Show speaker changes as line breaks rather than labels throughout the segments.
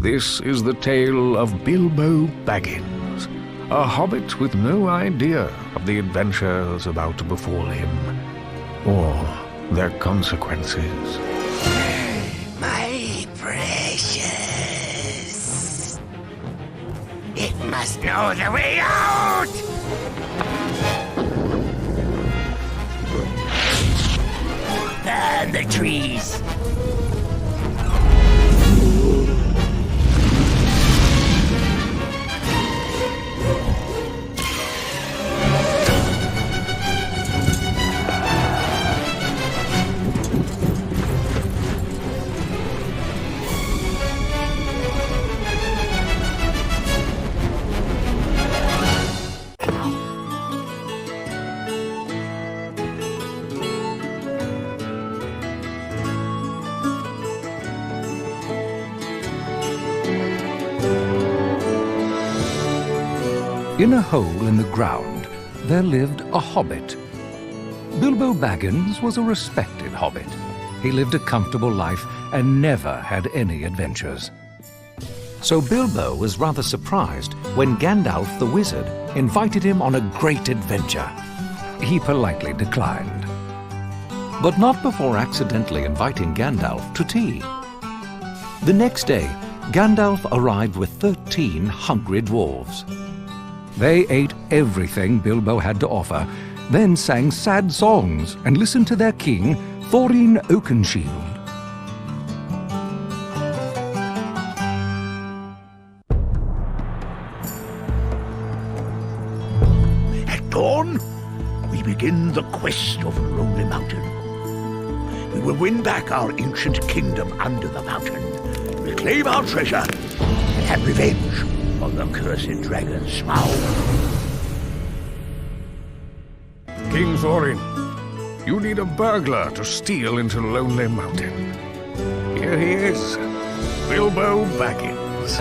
This is the tale of Bilbo Baggins, a hobbit with no idea of the adventures about to befall him, or their consequences.
My precious! It must know the way out! Burn the trees!
In a hole in the ground, there lived a hobbit. Bilbo Baggins was a respected hobbit. He lived a comfortable life and never had any adventures. So Bilbo was rather surprised when Gandalf the wizard invited him on a great adventure. He politely declined, but not before accidentally inviting Gandalf to tea. The next day, Gandalf arrived with 13 hungry dwarves. They ate everything Bilbo had to offer, then sang sad songs and listened to their king, Thorin Oakenshield.
At dawn, we begin the quest of Lonely Mountain. We will win back our ancient kingdom under the mountain, reclaim our treasure, and have revenge on the cursed dragon's mouth.
King Thorin, you need a burglar to steal into Lonely Mountain. Here he is, Bilbo Baggins.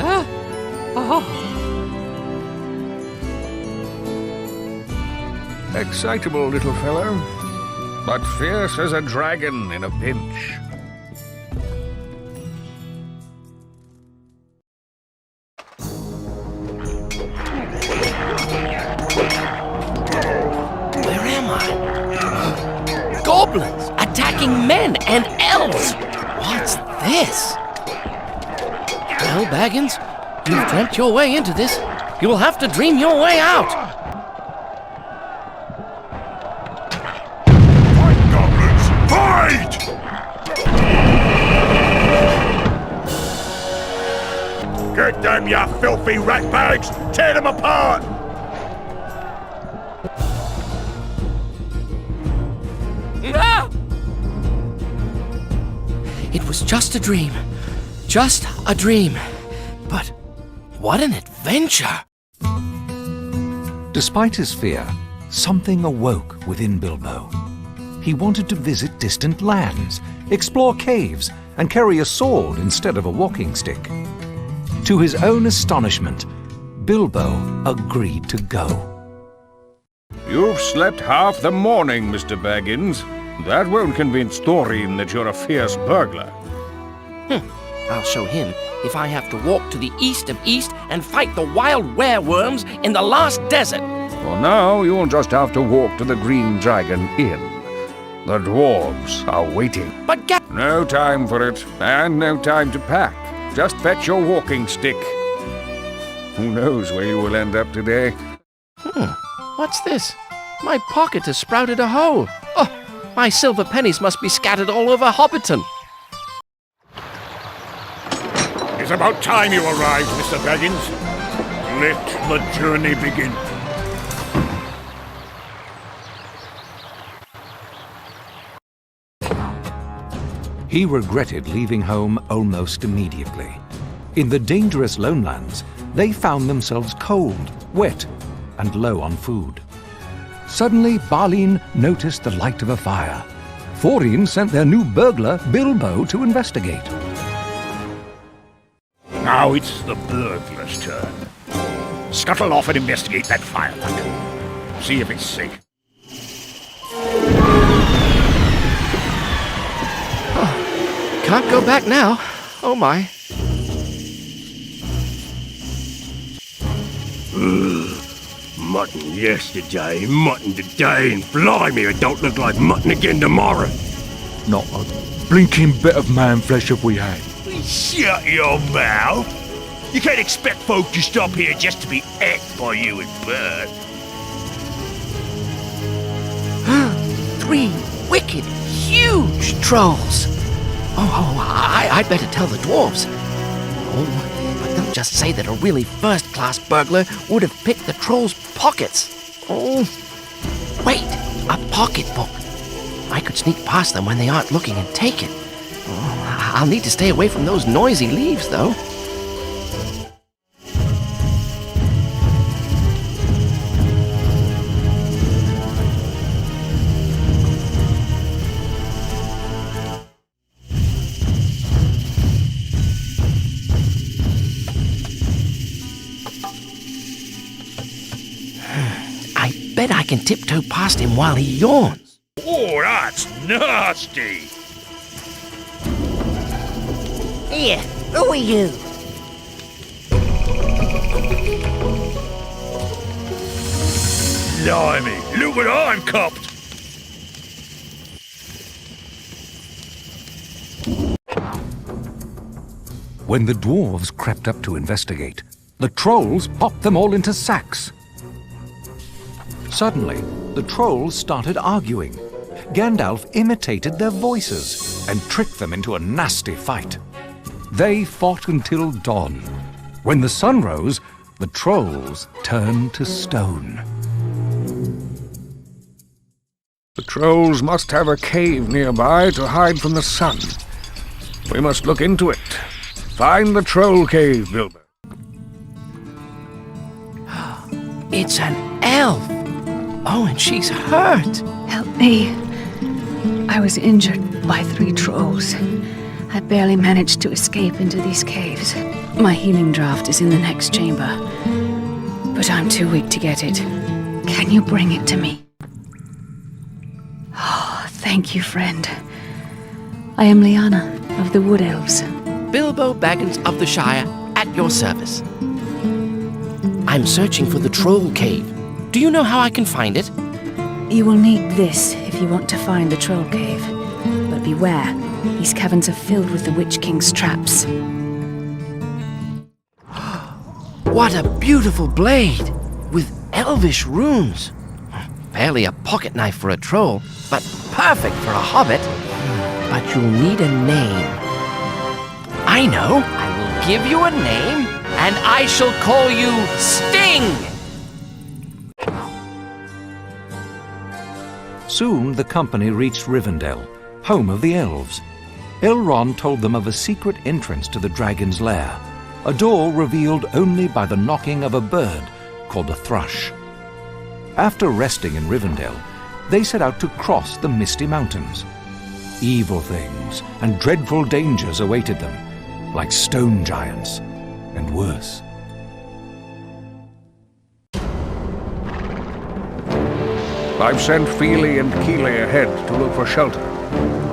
Excitable little fellow, but fierce as a dragon in a pinch.
Goblins attacking men and elves! What's this? Well, Baggins, you've dreamt your way into this. You'll have to dream your way out.
Fight, goblins! Fight! Get them, you filthy ratbags! Tear them apart!
It was just a dream. Just a dream. But what an adventure!
Despite his fear, something awoke within Bilbo. He wanted to visit distant lands, explore caves, and carry a sword instead of a walking stick. To his own astonishment, Bilbo agreed to go.
You've slept half the morning, Mr. Baggins. That won't convince Thorin that you're a fierce burglar.
I'll show him if I have to walk to the east of East and fight the wild wereworms in the last desert.
For now, you'll just have to walk to the Green Dragon Inn. The dwarves are waiting.
But
No time for it, and no time to pack. Just fetch your walking stick. Who knows where you will end up today?
What's this? My pocket has sprouted a hole. Oh, my silver pennies must be scattered all over Hobbiton.
It's about time you arrived, Mr. Baggins. Let the journey begin.
He regretted leaving home almost immediately. In the dangerous Lonelands, they found themselves cold, wet, and low on food. Suddenly, Balin noticed the light of a fire. Thorin sent their new burglar, Bilbo, to investigate.
Now it's the burglar's turn. Scuttle off and investigate that firelight. See if it's safe.
Can't go back now. Oh my.
Mutton yesterday, mutton today, and blimey, it don't look like mutton again tomorrow.
Not a blinking bit of man flesh have we had.
Shut your mouth. You can't expect folk to stop here just to be ate by you and Bert.
3 wicked, huge trolls. I'd better tell the dwarves. Oh, but they'll just say that a really first-class burglar would have picked the trolls' pockets. Oh, wait, a pocketbook. I could sneak past them when they aren't looking and take it. Oh, I'll need to stay away from those noisy leaves, though. I bet I can tiptoe past him while he yawns.
Oh, that's nasty.
Here, who are you?
Blimey, look what I've copped.
When the dwarves crept up to investigate, the trolls popped them all into sacks. Suddenly, the trolls started arguing. Gandalf imitated their voices and tricked them into a nasty fight. They fought until dawn. When the sun rose, the trolls turned to stone.
The trolls must have a cave nearby to hide from the sun. We must look into it. Find the troll cave, Bilbo.
It's an elf. Oh, and she's hurt.
Help me. I was injured by 3 trolls. I barely managed to escape into these caves. My healing draft is in the next chamber, but I'm too weak to get it. Can you bring it to me? Oh, thank you, friend. I am Lyanna of the Wood Elves.
Bilbo Baggins of the Shire, at your service. I'm searching for the troll cave. Do you know how I can find it?
You will need this if you want to find the troll cave. But beware, these caverns are filled with the Witch King's traps.
What a beautiful blade, with elvish runes. Barely a pocket knife for a troll, but perfect for a hobbit. But you'll need a name. I know, I will give you a name, and I shall call you Sting!
Soon the company reached Rivendell, home of the elves. Elrond told them of a secret entrance to the dragon's lair, a door revealed only by the knocking of a bird called a thrush. After resting in Rivendell, they set out to cross the Misty Mountains. Evil things and dreadful dangers awaited them, like stone giants and worse.
I've sent Feely and Keeley ahead to look for shelter.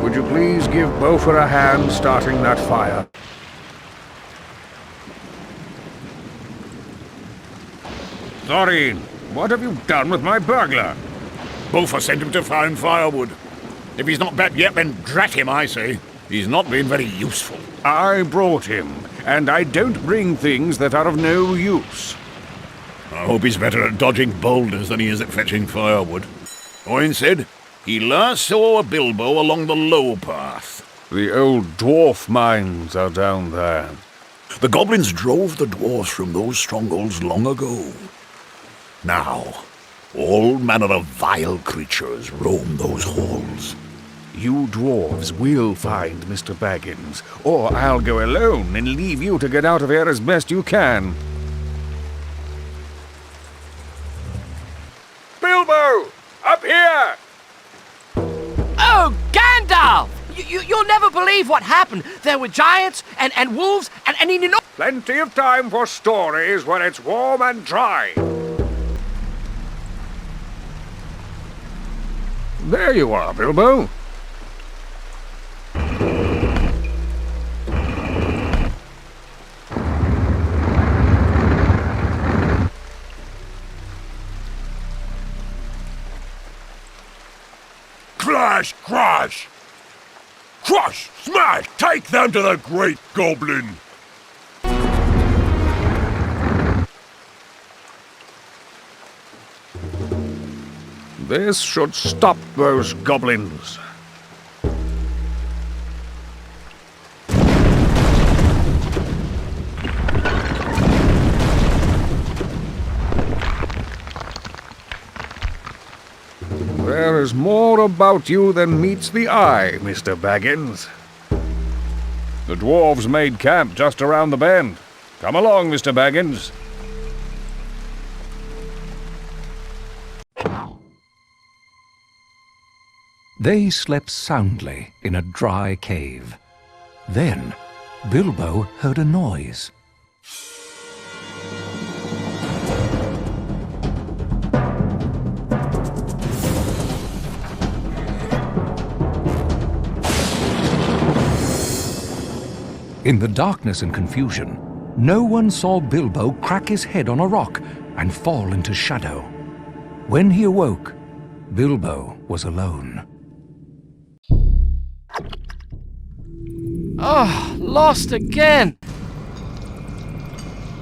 Would you please give Beaufort a hand starting that fire? Thorin, what have you done with my burglar?
Beaufort sent him to find firewood. If he's not back yet, then drat him, I say. He's not been very useful.
I brought him, and I don't bring things that are of no use.
I hope he's better at dodging boulders than he is at fetching firewood. Owen said he last saw a Bilbo along the low path.
The old dwarf mines are down there.
The goblins drove the dwarves from those strongholds long ago. Now, all manner of vile creatures roam those halls.
You dwarves will find Mr. Baggins, or I'll go alone and leave you to get out of here as best you can. Bilbo! Up here!
Oh, Gandalf! You'll never believe what happened. There were giants and wolves and you know...
Plenty of time for stories when it's warm and dry. There you are, Bilbo.
Clash, crash! Crush, smash, take them to the Great Goblin!
This should stop those goblins. There is more about you than meets the eye, Mr. Baggins. The dwarves made camp just around the bend. Come along, Mr. Baggins.
They slept soundly in a dry cave. Then Bilbo heard a noise. In the darkness and confusion, no one saw Bilbo crack his head on a rock and fall into shadow. When he awoke, Bilbo was alone.
Oh, lost again!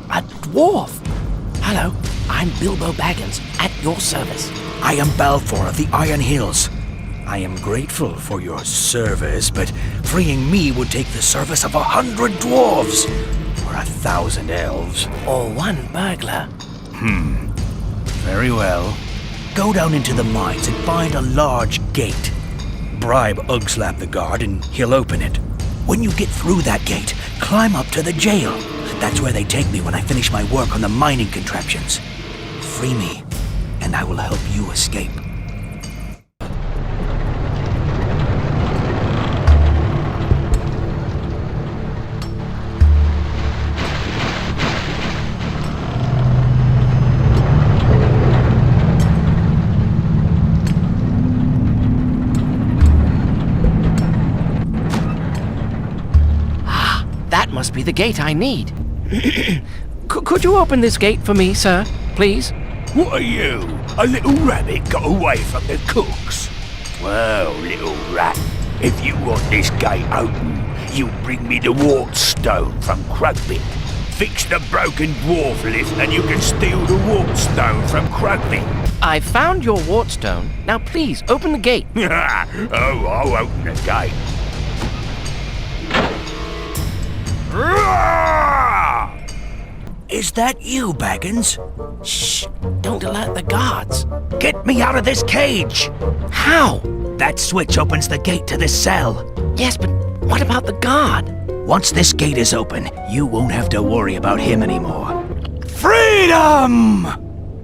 A dwarf! Hello, I'm Bilbo Baggins, at your service.
I am Balfour of the Iron Hills. I am grateful for your service, but freeing me would take the service of 100 dwarves, or 1,000 elves.
Or one burglar.
Very well. Go down into the mines and find a large gate. Bribe Ugslap the guard and he'll open it. When you get through that gate, climb up to the jail. That's where they take me when I finish my work on the mining contraptions. Free me, and I will help you escape.
Must be the gate I need. Could you open this gate for me, sir, please?
What are you? A little rabbit got away from the cooks? Well, little rat, if you want this gate open, you bring me the Wartstone from Crugbit. Fix the broken dwarf lift and you can steal the Wartstone from Crugbit.
I found your Wartstone. Now please, open the gate.
Oh, I'll open the gate. Is that you, Baggins?
Shh! Don't alert the guards.
Get me out of this cage!
How?
That switch opens the gate to this cell.
Yes, but what about the guard?
Once this gate is open, you won't have to worry about him anymore. Freedom!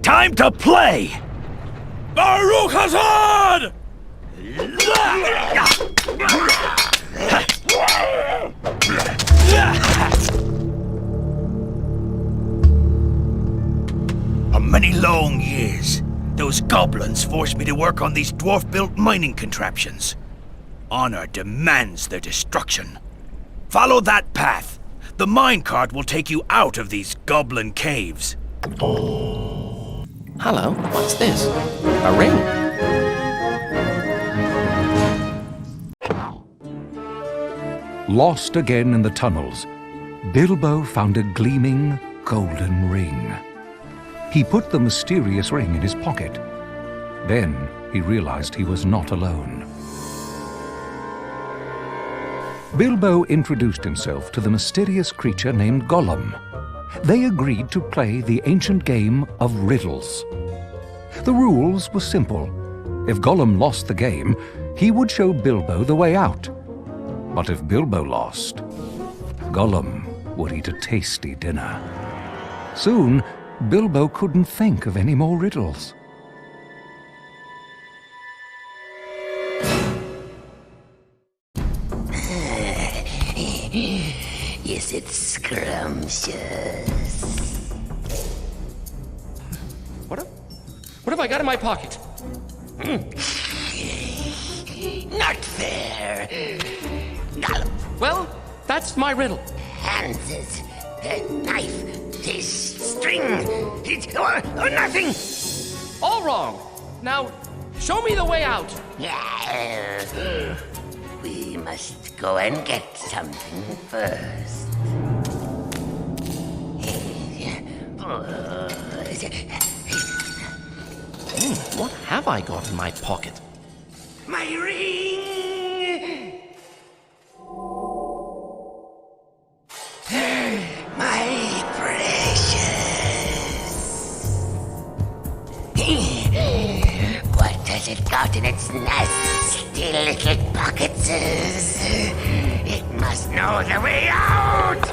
Time to play!
Baruch Hazard!
For many long years, those goblins forced me to work on these dwarf-built mining contraptions. Honor demands their destruction. Follow that path. The minecart will take you out of these goblin caves.
Hello, what's this? A ring.
Lost again in the tunnels, Bilbo found a gleaming golden ring. He put the mysterious ring in his pocket. Then he realized he was not alone. Bilbo introduced himself to the mysterious creature named Gollum. They agreed to play the ancient game of Riddles. The rules were simple. If Gollum lost the game, he would show Bilbo the way out. But if Bilbo lost, Gollum would eat a tasty dinner. Soon, Bilbo couldn't think of any more riddles.
Is it scrumptious?
What have I got in my pocket?
Not fair. Gollum.
Well, that's my riddle.
Hands, knife, his string, or nothing.
All wrong. Now, Show me the way out.
Yeah. We must go and get something first.
What have I got in my pocket?
My ring! My precious! What has it got in its nasty little pockets? It must know the way out!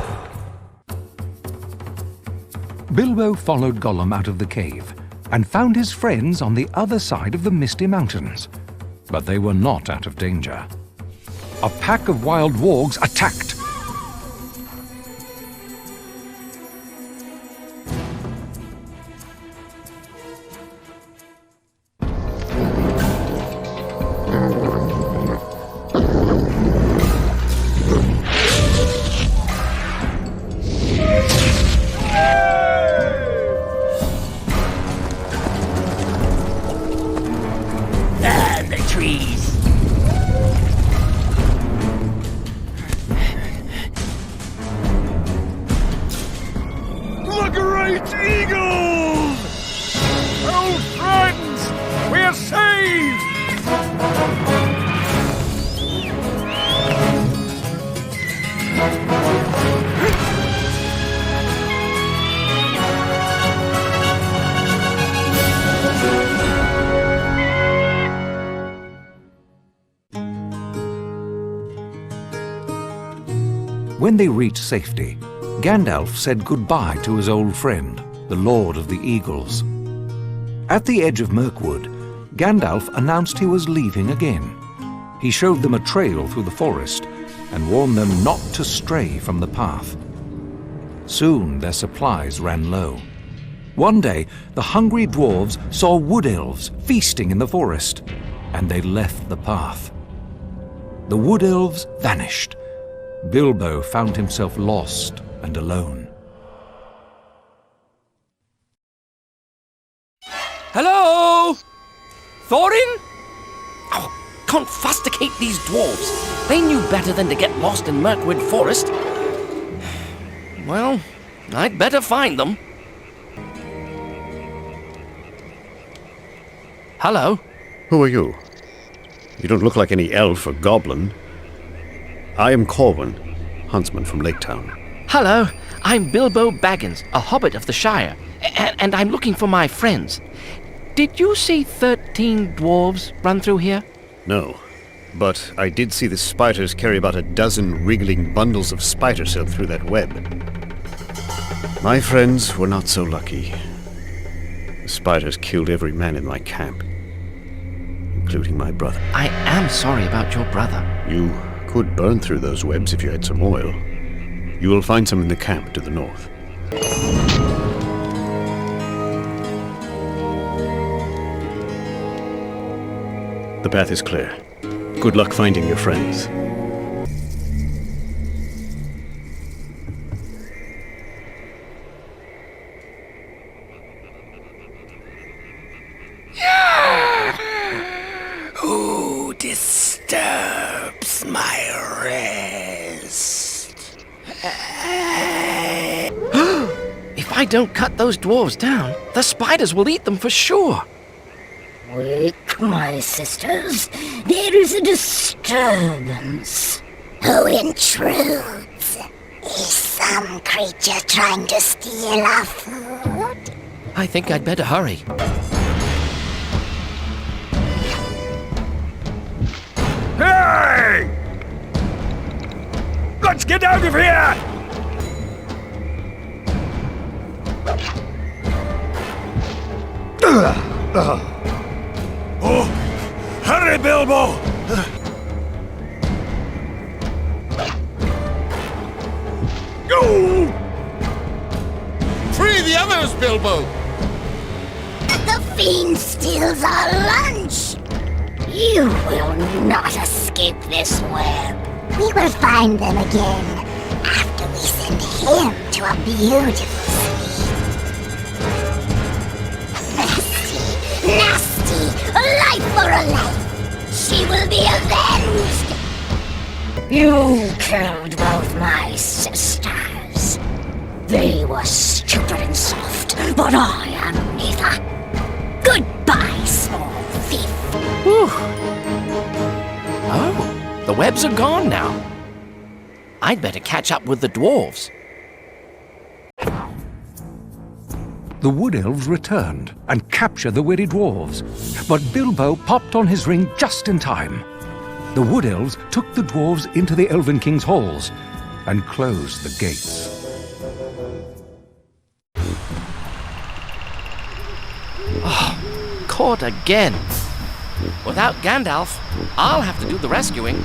Bilbo followed Gollum out of the cave and found his friends on the other side of the Misty Mountains. But they were not out of danger. A pack of wild wargs attacked. When they reached safety, Gandalf said goodbye to his old friend, the Lord of the Eagles. At the edge of Mirkwood, Gandalf announced he was leaving again. He showed them a trail through the forest and warned them not to stray from the path. Soon their supplies ran low. One day, the hungry dwarves saw wood elves feasting in the forest, and they left the path. The wood elves vanished. Bilbo found himself lost and alone.
Hello? Thorin? Oh, can't fusticate these dwarves. They knew better than to get lost in Mirkwood Forest. Well, I'd better find them. Hello?
Who are you? You don't look like any elf or goblin. I am Corwin, huntsman from Lake Town.
Hello, I'm Bilbo Baggins, a hobbit of the Shire, and I'm looking for my friends. Did you see 13 dwarves run through here?
No, but I did see the spiders carry about a dozen wriggling bundles of spider silk through that web. My friends were not so lucky. The spiders killed every man in my camp, including my brother.
I am sorry about your brother.
You could burn through those webs if you had some oil. You will find some in the camp to the north. The path is clear. Good luck finding your friends.
Who disturbs my rest?
If I don't cut those dwarves down, the spiders will eat them for sure.
Wake, my sisters. There is a disturbance. Who intrudes? Is some creature trying to steal our food?
I think I'd better hurry.
Hey! Let's get out of here! Oh, hurry, Bilbo! Go!
Free the others, Bilbo!
The fiend steals our lunch! You will not escape this web. We will find them again after we send him to a beautiful city. Nasty, nasty, life You killed both my sisters. They were stupid and soft, but I am neither. Goodbye, small thief.
Whew. Oh, the webs are gone now. I'd better catch up with the dwarves.
The wood elves returned and captured the weary dwarves, but Bilbo popped on his ring just in time. The wood elves took the dwarves into the Elven King's halls and closed the gates.
Caught again. Without Gandalf, I'll have to do the rescuing.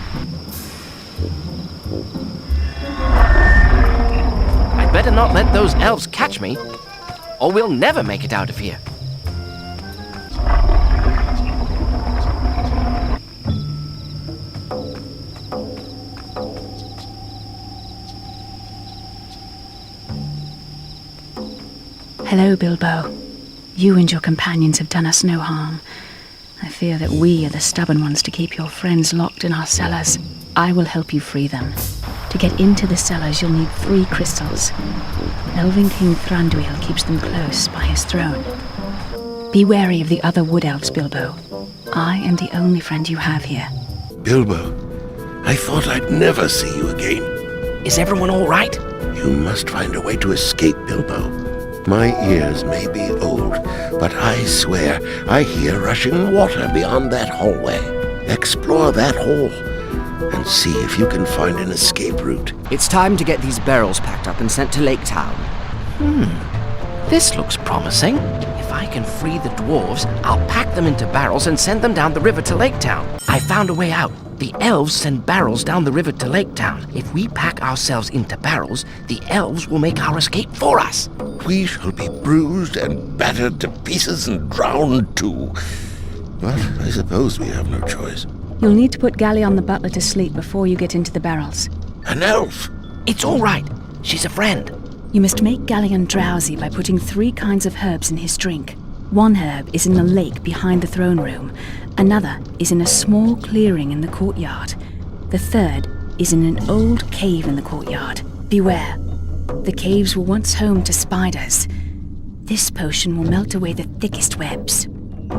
I'd better not let those elves catch me, or we'll never make it out of here.
Hello, Bilbo. You and your companions have done us no harm. I fear that we are the stubborn ones to keep your friends locked in our cellars. I will help you free them. To get into the cellars, you'll need 3 crystals. Elven King Thranduil keeps them close by his throne. Be wary of the other wood elves, Bilbo. I am the only friend you have here.
Bilbo, I thought I'd never see you again.
Is everyone all right?
You must find a way to escape, Bilbo. My ears may be old, but I swear I hear rushing water beyond that hallway. Explore that hall and see if you can find an escape route.
It's time to get these barrels packed up and sent to Lake Town.
This looks promising. If I can free the dwarves, I'll pack them into barrels and send them down the river to Lake Town. I found a way out. The elves send barrels down the river to Lake Town. If we pack ourselves into barrels, the elves will make our escape for us.
We shall be bruised and battered to pieces and drowned too. But I suppose we have no choice.
You'll need to put Gallion the butler to sleep before you get into the barrels.
An elf?
It's all right. She's a friend.
You must make Gallion drowsy by putting 3 kinds of herbs in his drink. One herb is in the lake behind the throne room. Another is in a small clearing in the courtyard. The third is in an old cave in the courtyard. Beware. The caves were once home to spiders. This potion will melt away the thickest webs.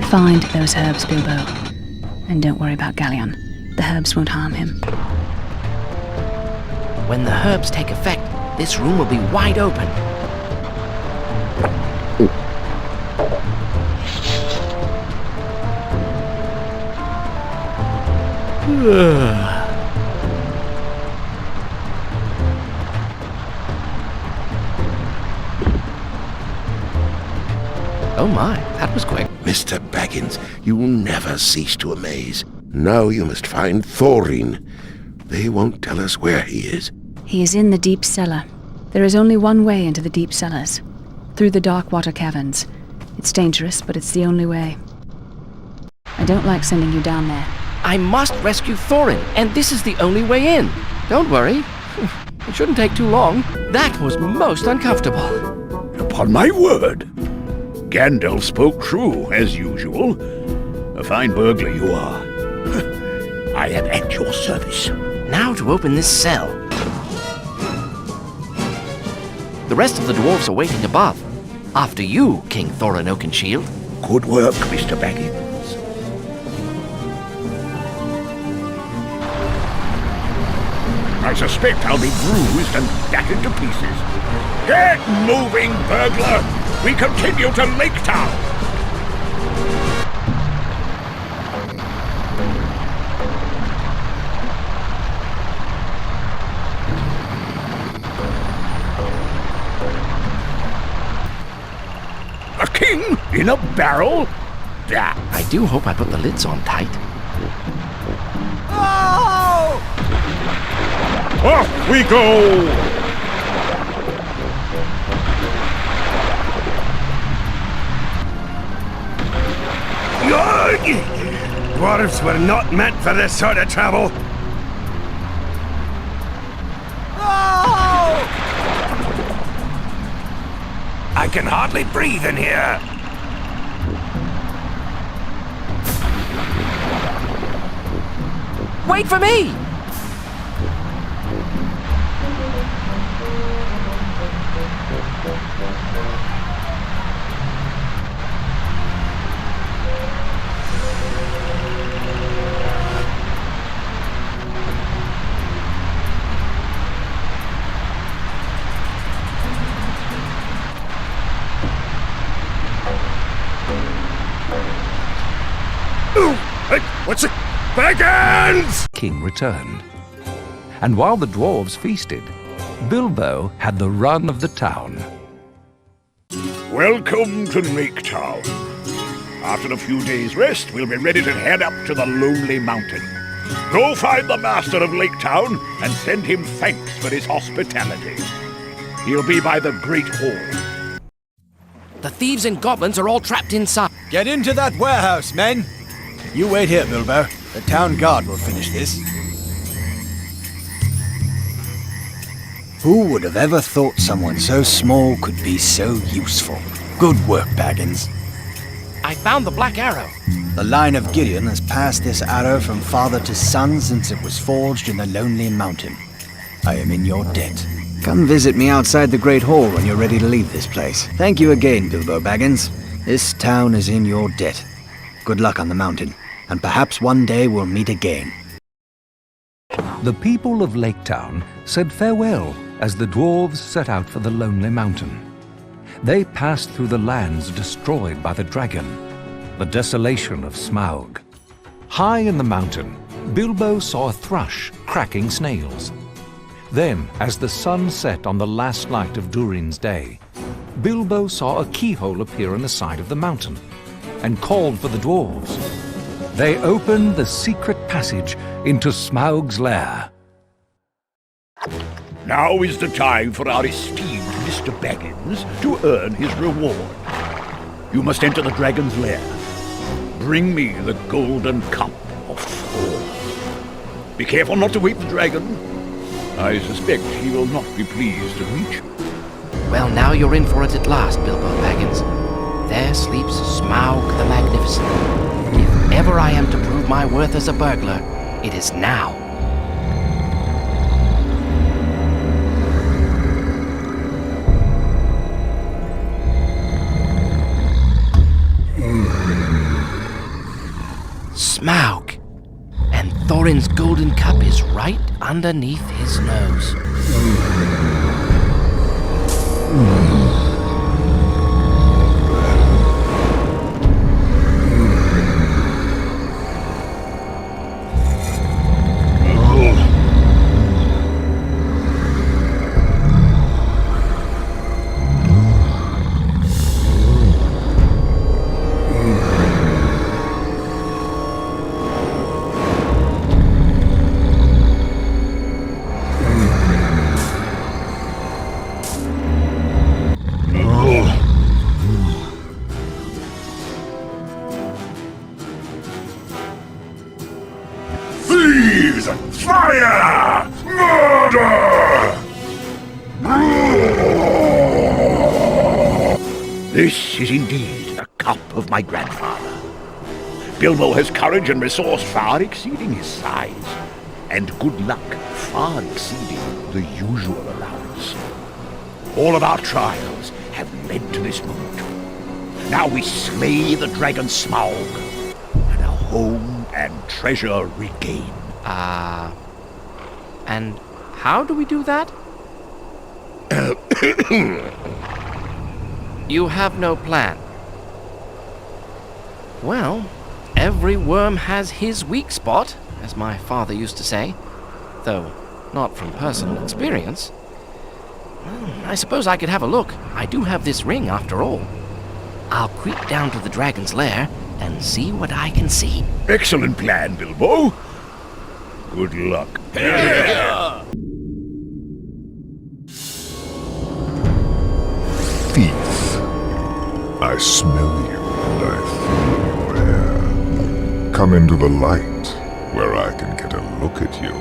Find those herbs, Bilbo. And don't worry about Gallion. The herbs won't harm him.
When the herbs take effect, this room will be wide open. Oh my, that was quick.
Mr. Baggins, you will never cease to amaze. Now you must find Thorin. They won't tell us where he is.
He is in the deep cellar. There is only one way into the deep cellars. Through the dark water caverns. It's dangerous, but it's the only way. I don't like sending you down there.
I must rescue Thorin, and this is the only way in. Don't worry. It shouldn't take too long. That was most uncomfortable.
Upon my word. Gandalf spoke true, as usual. A fine burglar you are. I am at your service.
Now to open this cell. The rest of the dwarves are waiting above. After you, King Thorin Oakenshield.
Good work, Mr. Baggins. I suspect I'll be bruised and battered to pieces. Get moving, burglar! We continue to Lake Town! A king in a barrel? That.
I do hope I put the lids on tight.
Oh! Off we go!
Dwarves were not meant for this sort of travel. I can hardly breathe in here.
Wait for me!
Hey, what's it? Baggins!
King returned. And while the dwarves feasted, Bilbo had the run of the town.
Welcome to Lake Town. After a few days' rest, we'll be ready to head up to the Lonely Mountain. Go find the master of Lake Town and send him thanks for his hospitality. He'll be by the Great Hall.
The thieves and goblins are all trapped inside.
Get into that warehouse, men! You wait here, Bilbo. The town guard will finish this. Who would have ever thought someone so small could be so useful? Good work, Baggins.
I found the Black Arrow.
The line of Gideon has passed this arrow from father to son since it was forged in the Lonely Mountain. I am in your debt. Come visit me outside the Great Hall when you're ready to leave this place. Thank you again, Bilbo Baggins. This town is in your debt. Good luck on the mountain, and perhaps one day we'll meet again.
The people of Lake Town said farewell as the dwarves set out for the Lonely Mountain. They passed through the lands destroyed by the dragon, the desolation of Smaug. High in the mountain, Bilbo saw a thrush cracking snails. Then, as the sun set on the last night of Durin's day, Bilbo saw a keyhole appear in the side of the mountain and called for the dwarves. They opened the secret passage into Smaug's lair.
Now is the time for our esteemed Mr. Baggins to earn his reward. You must enter the dragon's lair. Bring me the golden cup of Thor. Be careful not to wake the dragon. I suspect he will not be pleased to meet you.
Well, now you're in for it at last, Bilbo Baggins. There sleeps Smaug the Magnificent. If ever I am to prove my worth as a burglar, it is now. Smaug! And Thorin's golden cup is right underneath his nose.
Thieves! Fire! Murder! This is indeed the cup of my grandfather. Bilbo has courage and resource far exceeding his size, and good luck far exceeding the usual allowance. All of our trials have led to this moment. Now we slay the dragon Smaug, and our home and treasure regain.
And how do we do that? You have no plan. Well, every worm has his weak spot, as my father used to say, though not from personal experience. Well, I suppose I could have a look. I do have this ring, after all. I'll creep down to the dragon's lair and see what I can see.
Excellent plan, Bilbo. Good luck.
Thief. I smell you and I feel your air. Come into the light where I can get a look at you.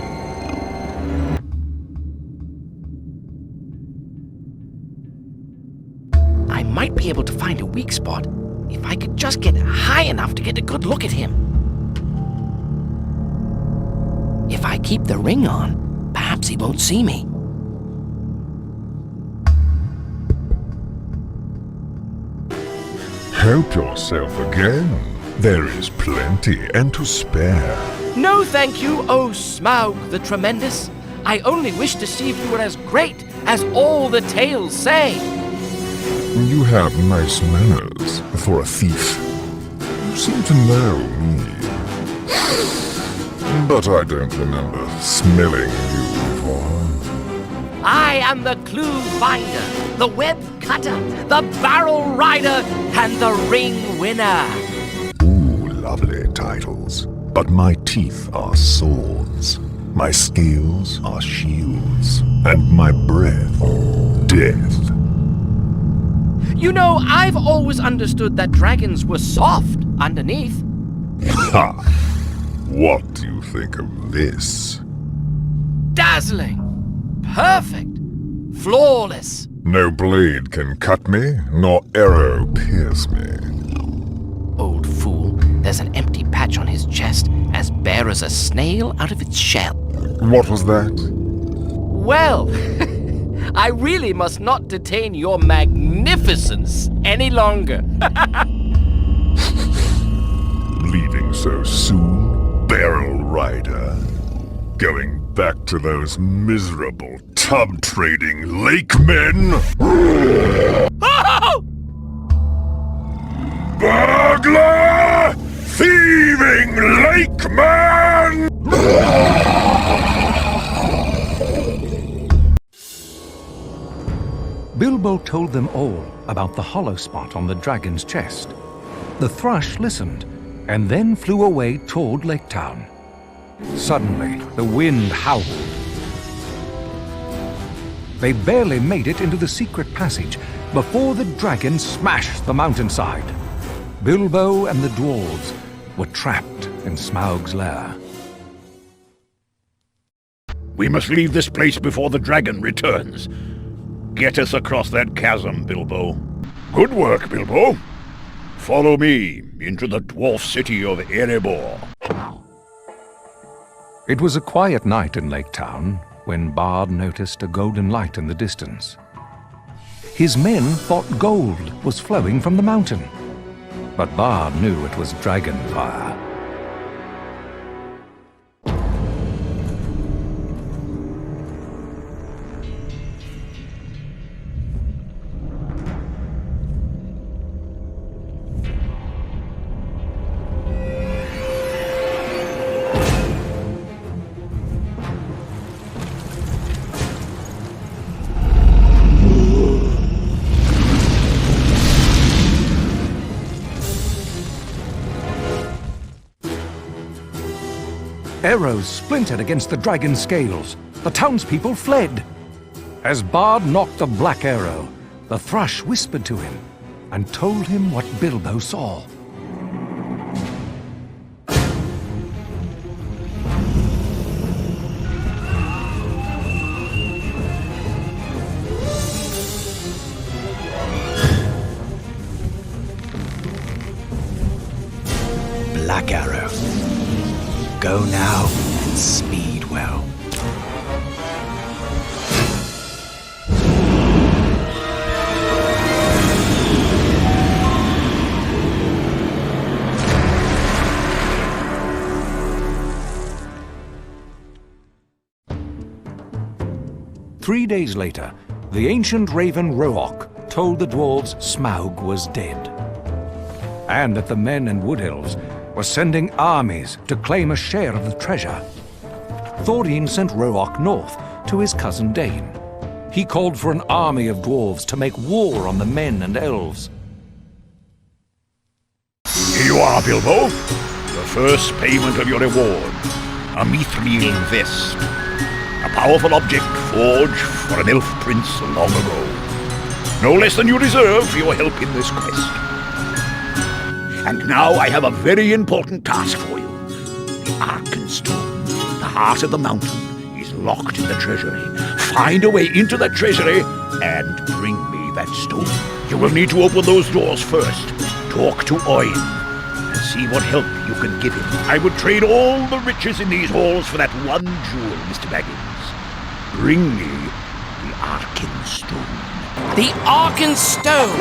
I might be able to find a weak spot if I could just get high enough to get a good look at him. If I keep the ring on, perhaps he won't see me.
Help yourself again. There is plenty and to spare.
No, thank you, O Smaug the Tremendous. I only wish to see if you are as great as all the tales say.
You have nice manners for a thief. You seem to know me. But I don't remember smelling you before.
I am the clue finder, the web cutter, the barrel rider, and the ring winner.
Ooh, lovely titles. But my teeth are swords, my scales are shields, and my breath, death.
You know, I've always understood that dragons were soft underneath.
Ha! What do you think of this?
Dazzling, perfect, flawless.
No blade can cut me, nor arrow pierce me.
Old fool, there's an empty patch on his chest, as bare as a snail out of its shell.
What was that?
Well, I really must not detain your magnificence any longer.
Leaving so soon, barrel rider? Going back to those miserable tub-trading lake men? Burglar! Thieving lake man!
Bilbo told them all about the hollow spot on the dragon's chest. The thrush listened, and then flew away toward Lake Town. Suddenly, the wind howled. They barely made it into the secret passage before the dragon smashed the mountainside. Bilbo and the dwarves were trapped in Smaug's lair.
We must leave this place before the dragon returns. Get us across that chasm, Bilbo. Good work, Bilbo. Follow me into the dwarf city of Erebor.
It was a quiet night in Lake Town when Bard noticed a golden light in the distance. His men thought gold was flowing from the mountain, but Bard knew it was dragon fire. Arrows splintered against the dragon's scales. The townspeople fled. As Bard knocked the black arrow, the thrush whispered to him and told him what Bilbo saw.
Black arrow. Go now and speed well.
Three days later, the ancient raven Rook told the dwarves Smaug was dead, and that the men and wood elves were sending armies to claim a share of the treasure. Thorin sent Rook north to his cousin Dain. He called for an army of dwarves to make war on the men and elves.
Here you are, Bilbo. The first payment of your reward. A mithril vest. A powerful object forged for an elf prince long ago. No less than you deserve for your help in this quest. And now I have a very important task for you. The Arkenstone, the heart of the mountain, is locked in the treasury. Find a way into the treasury and bring me that stone. You will need to open those doors first. Talk to Oin and see what help you can give him. I would trade all the riches in these halls for that one jewel, Mr. Baggins. Bring me the Arkenstone.
The Arkenstone,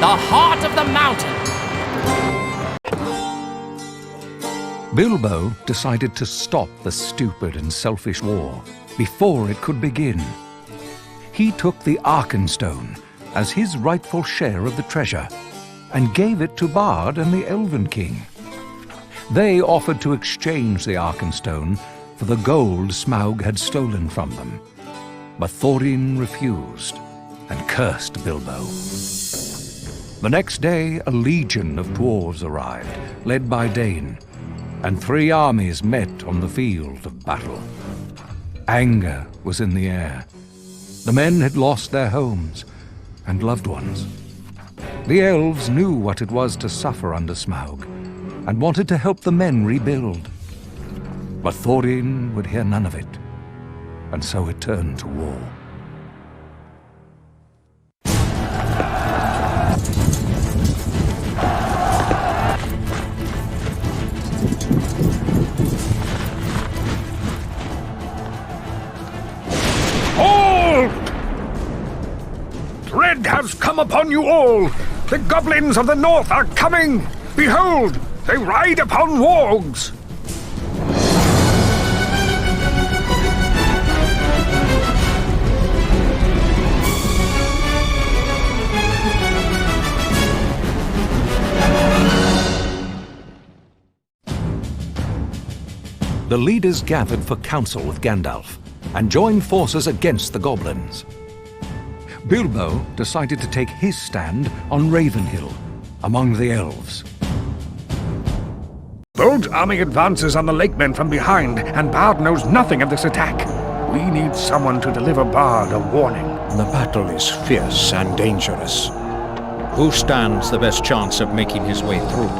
the heart of the mountain.
Bilbo decided to stop the stupid and selfish war before it could begin. He took the Arkenstone as his rightful share of the treasure and gave it to Bard and the Elven King. They offered to exchange the Arkenstone for the gold Smaug had stolen from them. But Thorin refused and cursed Bilbo. The next day, a legion of dwarves arrived, led by Dain, and 3 armies met on the field of battle. Anger was in the air. The men had lost their homes and loved ones. The elves knew what it was to suffer under Smaug, and wanted to help the men rebuild. But Thorin would hear none of it, and so it turned to war.
Dread has come upon you all! The goblins of the north are coming! Behold, they ride upon wargs!
The leaders gathered for council with Gandalf and joined forces against the goblins. Bilbo decided to take his stand on Ravenhill, among the elves.
Bold's army advances on the Lakemen from behind, and Bard knows nothing of this attack. We need someone to deliver Bard a warning.
The battle is fierce and dangerous. Who stands the best chance of making his way through?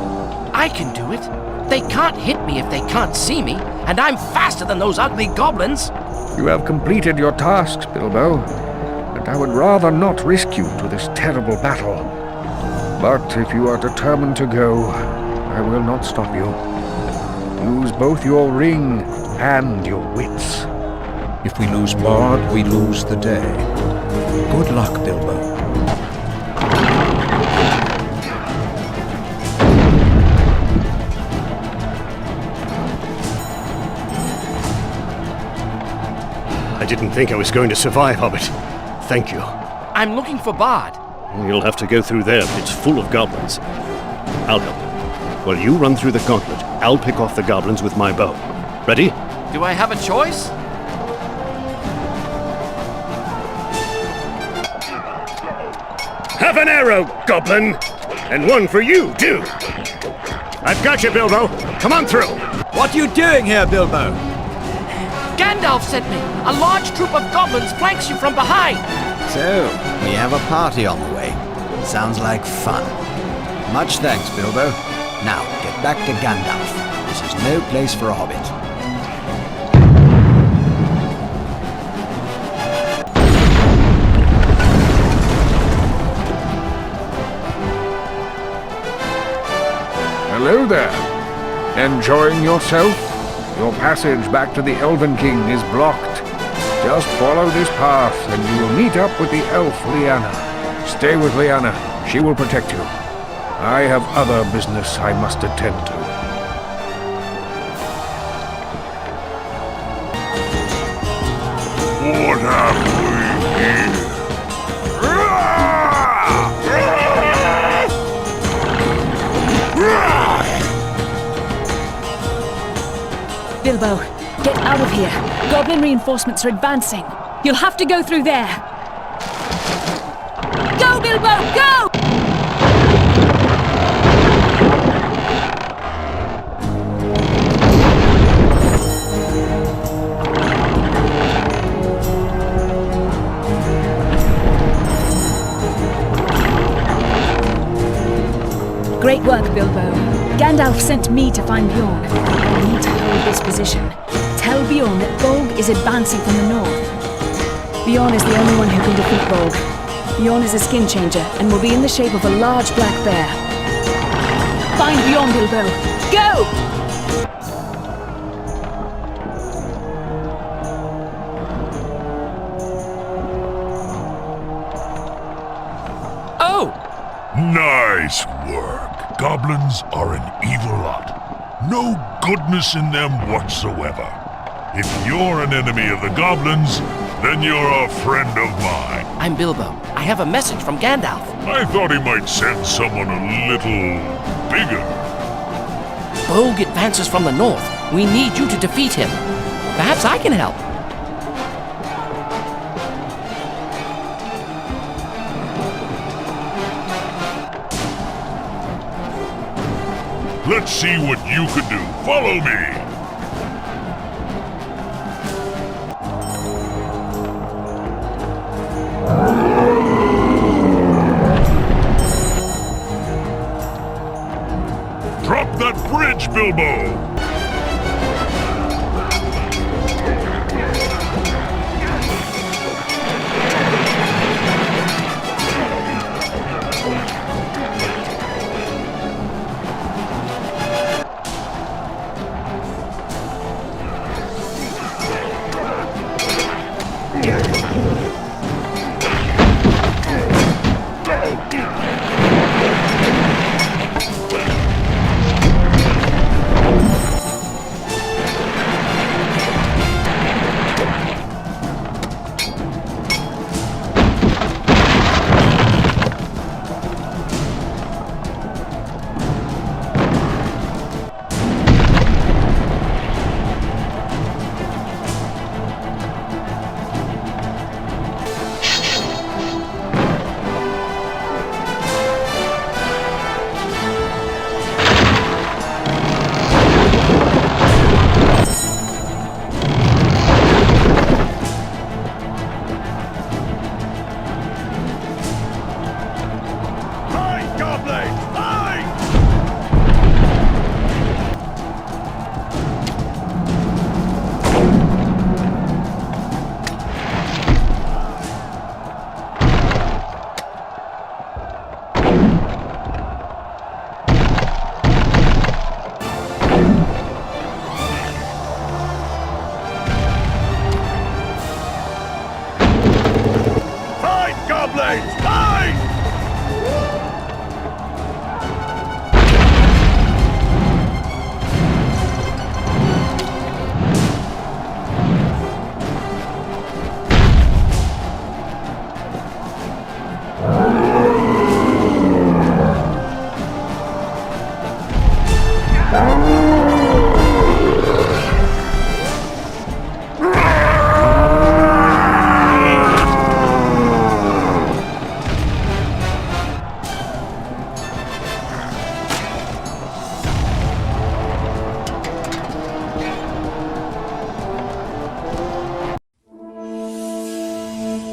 I can do it. They can't hit me if they can't see me, and I'm faster than those ugly goblins.
You have completed your tasks, Bilbo, and I would rather not risk you to this terrible battle. But if you are determined to go, I will not stop you. Use both your ring and your wits.
If we lose Bard, we lose the day. Good luck, Bilbo.
I didn't think I was going to survive, Hobbit. Thank you.
I'm looking for Bard.
You'll have to go through there. It's full of goblins. I'll help. While you run through the gauntlet, I'll pick off the goblins with my bow. Ready?
Do I have a choice?
Have an arrow, goblin! And one for you, too! I've got you, Bilbo! Come on through!
What are you doing here, Bilbo?
Gandalf sent me! A large troop of goblins flanks you from behind!
So, we have a party on the way. Sounds like fun. Much thanks, Bilbo. Now, get back to Gandalf. This is no place for a hobbit.
Hello there. Enjoying yourself? Your passage back to the Elven King is blocked. Just follow this path and you will meet up with the elf Lyanna. Stay with Lyanna. She will protect you. I have other business I must attend to.
What have we here?
Bilbo, get out of here. Goblin reinforcements are advancing. You'll have to go through there. Go, Bilbo, go! Great work, Bilbo. Gandalf sent me to find Bjorn. We need to hold this position. Tell Bjorn that Bolg is advancing from the north. Bjorn is the only one who can defeat Bolg. Bjorn is a skin changer and will be in the shape of a large black bear. Find Bjorn, Bilbo. Go!
Oh!
Nice work. Goblins are an evil lot. No goodness in them whatsoever. If you're an enemy of the goblins, then you're a friend of mine.
I'm Bilbo. I have a message from Gandalf.
I thought he might send someone a little bigger.
Bogue advances from the north. We need you to defeat him. Perhaps I can help.
Let's see what you can do. Follow me! Drop that bridge, Bilbo!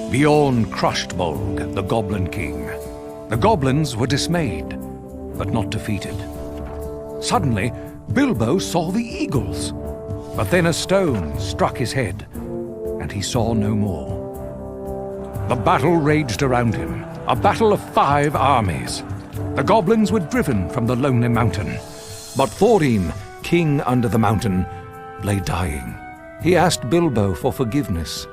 Bjorn crushed Bolg, the Goblin King. The goblins were dismayed, but not defeated. Suddenly, Bilbo saw the eagles, but then a stone struck his head, and he saw no more. The battle raged around him, a battle of 5 armies. The goblins were driven from the lonely mountain, but Thorin, king under the mountain, lay dying. He asked Bilbo for forgiveness.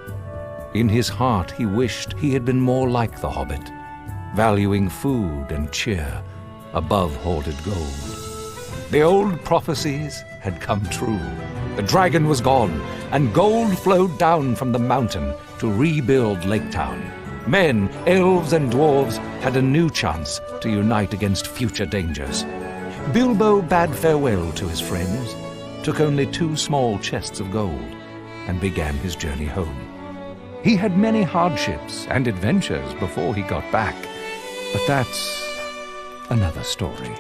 In his heart he wished he had been more like the Hobbit, valuing food and cheer above hoarded gold. The old prophecies had come true. The dragon was gone, and gold flowed down from the mountain to rebuild Lake Town. Men, elves, and dwarves had a new chance to unite against future dangers. Bilbo bade farewell to his friends, took only 2 small chests of gold, and began his journey home. He had many hardships and adventures before he got back, but that's another story.